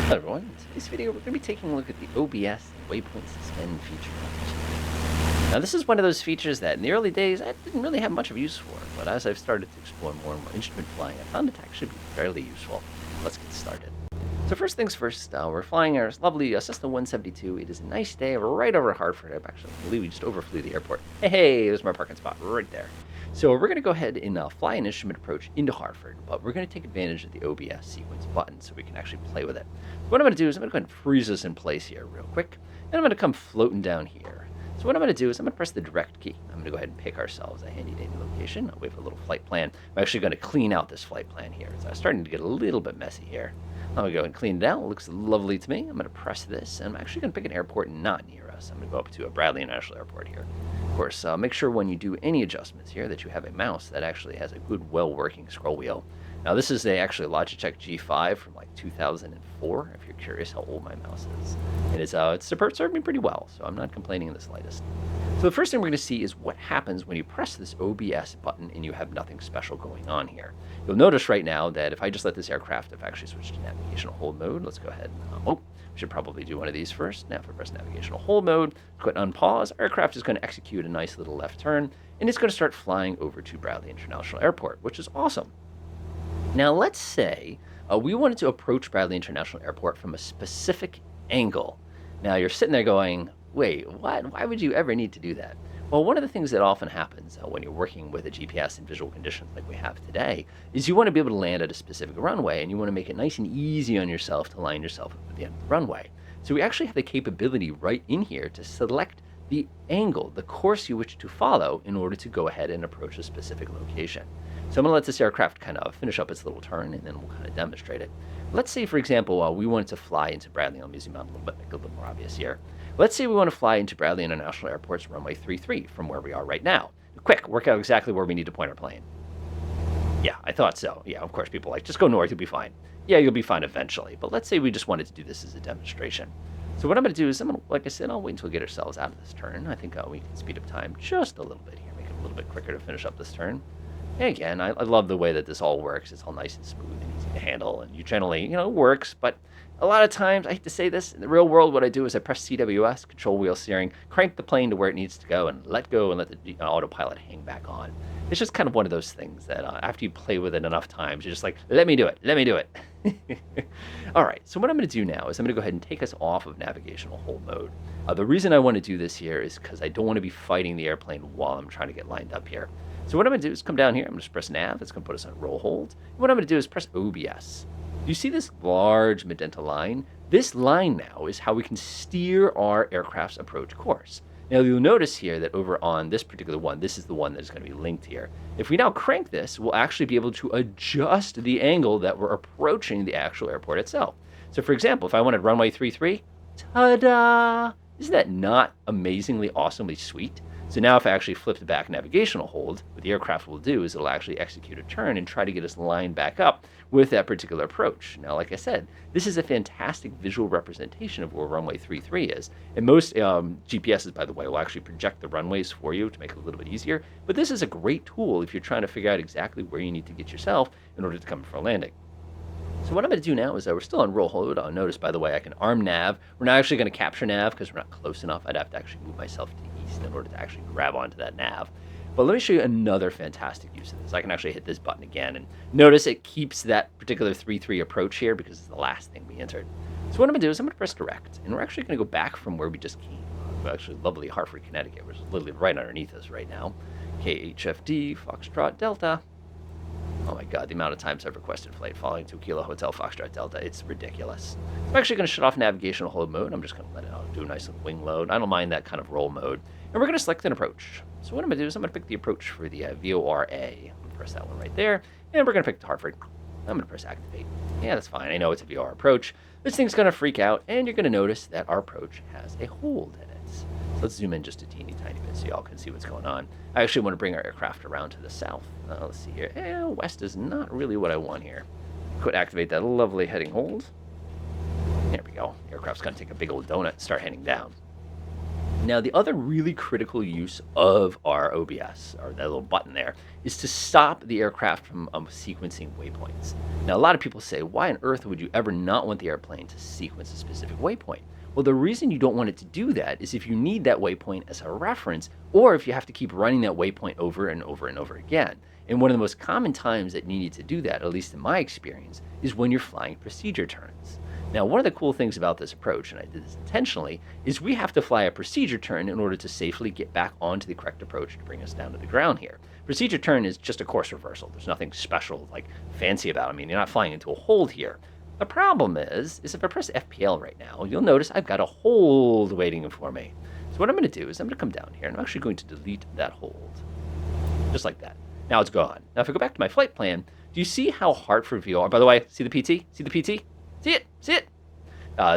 Hello everyone, in today's video we're going to be taking a look at the OBS Waypoint Suspend feature. Now this is one of those features that in the early days I didn't really have much of use for, but as I've started to explore more and more instrument flying, I found it to actually be fairly useful. Let's get started. So first things first, we're flying our lovely Cessna 172. It is a nice day. We're right over Hartford. I believe we just overflew the airport. Hey, there's my parking spot right there. So we're going to go ahead and fly an instrument approach into Hartford, but we're going to take advantage of the OBS sequence button so we can actually play with it. What I'm going to do is I'm going to go ahead and freeze this in place here real quick, and I'm going to come floating down here. So what I'm going to do is I'm going to press the direct key. I'm going to go ahead and pick ourselves a handy dandy location. I'll wait for a little flight plan. I'm actually going to clean out this flight plan here. So I'm starting to get a little bit messy here. I'm going to go ahead and clean it out. It looks lovely to me. I'm going to press this, and I'm actually going to pick an airport not near us. I'm going to go up to a Bradley International Airport here. Of course, make sure when you do any adjustments here that you have a mouse that actually has a good, well-working scroll wheel. Now, this is actually a Logitech G5 from like 2004, if you're curious how old my mouse is. And it's served me pretty well, so I'm not complaining in the slightest. So the first thing we're going to see is what happens when you press this OBS button and you have nothing special going on here. You'll notice right now that if I just let this aircraft, I've actually switched to navigational hold mode. Let's go ahead and, we should probably do one of these first. Now if I press navigational hold mode, go ahead and unpause, our aircraft is going to execute a nice little left turn, and it's going to start flying over to Bradley International Airport, which is awesome. Now let's say we wanted to approach Bradley International Airport from a specific angle. Now you're sitting there going, wait, what? Why would you ever need to do that? Well, one of the things that often happens when you're working with a GPS in visual conditions like we have today is you want to be able to land at a specific runway, and you want to make it nice and easy on yourself to line yourself up at the end of the runway. So we actually have the capability right in here to select the angle, the course you wish to follow in order to go ahead and approach a specific location. So I'm going to let this aircraft kind of finish up its little turn, and then we'll kind of demonstrate it. Let's say, for example, we wanted to fly into Bradley. I'll zoom out a little bit, make it a little bit more obvious here. Let's say we want to fly into Bradley International Airport's runway 33 from where we are right now. Quick, work out exactly where we need to point our plane. Yeah, I thought so. Yeah, of course, people are like, just go north, you'll be fine. Yeah, you'll be fine eventually. But let's say we just wanted to do this as a demonstration. So what I'm going to do is, like I said, I'll wait until we get ourselves out of this turn. I think we can speed up time just a little bit here, make it a little bit quicker to finish up this turn. And again, I love the way that this all works. It's all nice and smooth and easy to handle, and you generally, it works. But a lot of times, I hate to say this, in the real world, what I do is I press CWS, control wheel steering, crank the plane to where it needs to go, and let go and let the autopilot hang back on. It's just kind of one of those things that after you play with it enough times, you're just like, let me do it, let me do it. All right, so what I'm going to do now is I'm going to go ahead and take us off of navigational hold mode. The reason I want to do this here is because I don't want to be fighting the airplane while I'm trying to get lined up here. So what I'm going to do is come down here. I'm going to press nav. It's going to put us on roll hold. And what I'm going to do is press OBS. You see this large magenta line? This line now is how we can steer our aircraft's approach course. Now you'll notice here that over on this particular one, this is the one that is going to be linked here. If we now crank this, we'll actually be able to adjust the angle that we're approaching the actual airport itself. So for example, if I wanted runway 33, ta-da! Isn't that not amazingly, awesomely sweet? So now if I actually flip the back navigational hold, what the aircraft will do is it'll actually execute a turn and try to get us lined back up with that particular approach. Now, like I said, this is a fantastic visual representation of where runway 33 is. And most GPSs, by the way, will actually project the runways for you to make it a little bit easier. But this is a great tool if you're trying to figure out exactly where you need to get yourself in order to come for a landing. So what I'm going to do now is we're still on roll hold. Notice, by the way, I can arm nav. We're not actually going to capture nav because we're not close enough. I'd have to actually move myself to the east in order to actually grab onto that nav. But let me show you another fantastic use of this. I can actually hit this button again, and notice it keeps that particular 3-3 approach here because it's the last thing we entered. So what I'm going to do is I'm going to press direct, and we're actually going to go back from where we just came. Actually, lovely Hartford, Connecticut, which is literally right underneath us right now. KHFD, Foxtrot, Delta. Oh my God, the amount of times I've requested flight following to Kilo Hotel Foxtrot Delta, it's ridiculous. I'm actually going to shut off navigational hold mode. I'm just going to let it do a nice little wing load. I don't mind that kind of roll mode. And we're going to select an approach. So what I'm going to do is I'm going to pick the approach for the VORA. I'm going to press that one right there. And we're going to pick the Hartford. I'm going to press activate. Yeah, that's fine. I know it's a VOR approach. This thing's going to freak out, and you're going to notice that our approach has a hold in it. So let's zoom in just a teeny tiny bit so y'all can see what's going on. I actually want to bring our aircraft around to the south. Let's see here. West is not really what I want here. Could activate that lovely heading hold. There we go. Aircraft's going to take a big old donut and start heading down. Now, the other really critical use of our OBS, or that little button there, is to stop the aircraft from sequencing waypoints. Now, a lot of people say, why on earth would you ever not want the airplane to sequence a specific waypoint? Well, the reason you don't want it to do that is if you need that waypoint as a reference, or if you have to keep running that waypoint over and over and over again. And one of the most common times that you need to do that, at least in my experience, is when you're flying procedure turns. Now, one of the cool things about this approach, and I did this intentionally, is we have to fly a procedure turn in order to safely get back onto the correct approach to bring us down to the ground here. Procedure turn is just a course reversal. There's nothing special, like fancy about it. I mean, you're not flying into a hold here. The problem is if I press FPL right now, you'll notice I've got a hold waiting for me. So what I'm going to do is I'm going to come down here, and I'm actually going to delete that hold. Just like that. Now it's gone. Now if I go back to my flight plan, do you see how Hartford VR, by the way, see the PT? See the PT? See it? See it?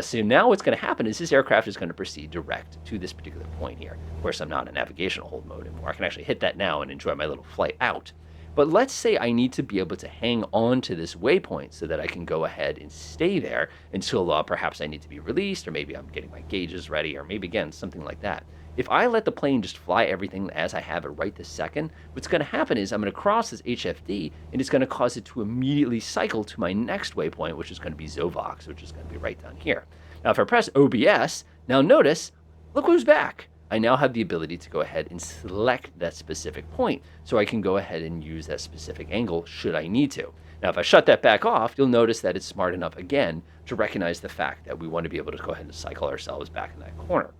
So now what's going to happen is this aircraft is going to proceed direct to this particular point here. Of course, I'm not in navigational hold mode anymore. I can actually hit that now and enjoy my little flight out. But let's say I need to be able to hang on to this waypoint so that I can go ahead and stay there until perhaps I need to be released, or maybe I'm getting my gauges ready, or maybe, again, something like that. If I let the plane just fly everything as I have it right this second, what's going to happen is I'm going to cross this HFD, and it's going to cause it to immediately cycle to my next waypoint, which is going to be Zovox, which is going to be right down here. Now, if I press OBS, now notice, look who's back. I now have the ability to go ahead and select that specific point, so I can go ahead and use that specific angle should I need to. Now, if I shut that back off, you'll notice that it's smart enough, again, to recognize the fact that we want to be able to go ahead and cycle ourselves back in that corner.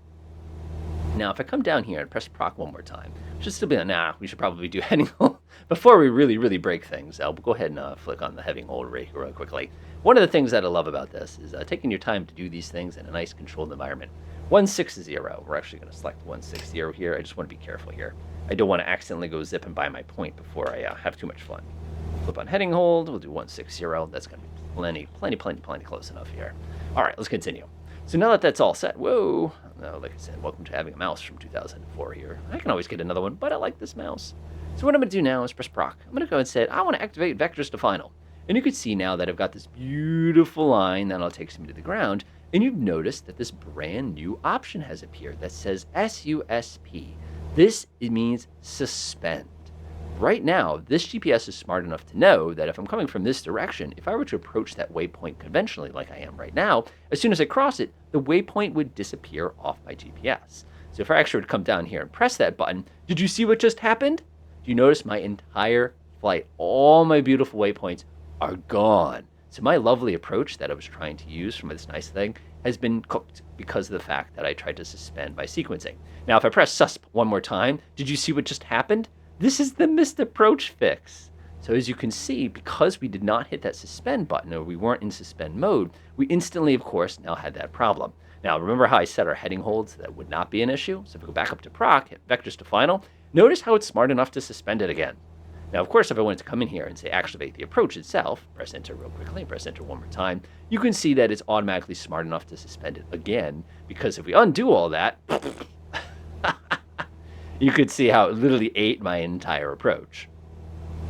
Now, if I come down here and press proc one more time, should still be on, we should probably do heading hold. Before we really break things, I'll go ahead and flick on the heading hold real quickly. One of the things that I love about this is taking your time to do these things in a nice controlled environment. 160, we're actually going to select 160 here. I just want to be careful here. I don't want to accidentally go zipping by my point before I have too much fun. Flip on heading hold, we'll do 160. That's going to be plenty close enough here. All right, let's continue. So now that that's all set, whoa, like I said, welcome to having a mouse from 2004 here. I can always get another one, but I like this mouse. So what I'm going to do now is press proc. I'm going to go and say, I want to activate vectors to final. And you can see now that I've got this beautiful line that'll take me to the ground. And you've noticed that this brand new option has appeared that says SUSP. This means suspend. Right now, this GPS is smart enough to know that if I'm coming from this direction, if I were to approach that waypoint conventionally like I am right now, as soon as I cross it, the waypoint would disappear off my GPS. So if I actually would come down here and press that button, did you see what just happened? Do you notice my entire flight, all my beautiful waypoints are gone? So my lovely approach that I was trying to use from this nice thing has been cooked because of the fact that I tried to suspend by sequencing. Now, if I press susp one more time, did you see what just happened? This is the missed approach fix. So as you can see, because we did not hit that suspend button, or we weren't in suspend mode, we instantly, of course, now had that problem. Now, remember how I set our heading hold so that would not be an issue? So if we go back up to proc, hit vectors to final, notice how it's smart enough to suspend it again. Now, of course, if I wanted to come in here and say activate the approach itself, press enter real quickly, press enter one more time, you can see that it's automatically smart enough to suspend it again, because if we undo all that, you could see how it literally ate my entire approach.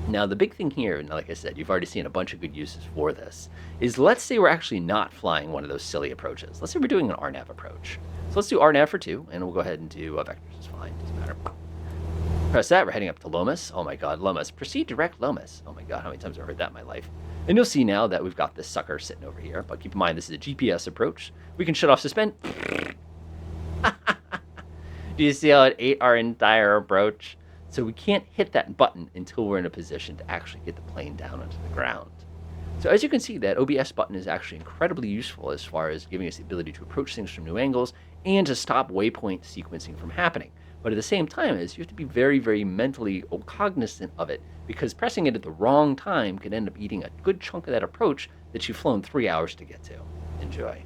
Now, the big thing here, and like I said, you've already seen a bunch of good uses for this, is let's say we're actually not flying one of those silly approaches. Let's say we're doing an RNAV approach. So let's do RNAV for 2, and we'll go ahead and do vectors. It's fine, doesn't matter. Press that, we're heading up to Lomas. Oh my God, Lomas. Proceed direct Lomas. Oh my God, how many times have I heard that in my life? And you'll see now that we've got this sucker sitting over here, but keep in mind this is a GPS approach. We can shut off suspend. Do you see how it ate our entire approach? So we can't hit that button until we're in a position to actually get the plane down onto the ground. So as you can see, that OBS button is actually incredibly useful as far as giving us the ability to approach things from new angles and to stop waypoint sequencing from happening. But at the same time, you have to be very mentally cognizant of it, because pressing it at the wrong time could end up eating a good chunk of that approach that you've flown 3 hours to get to. Enjoy.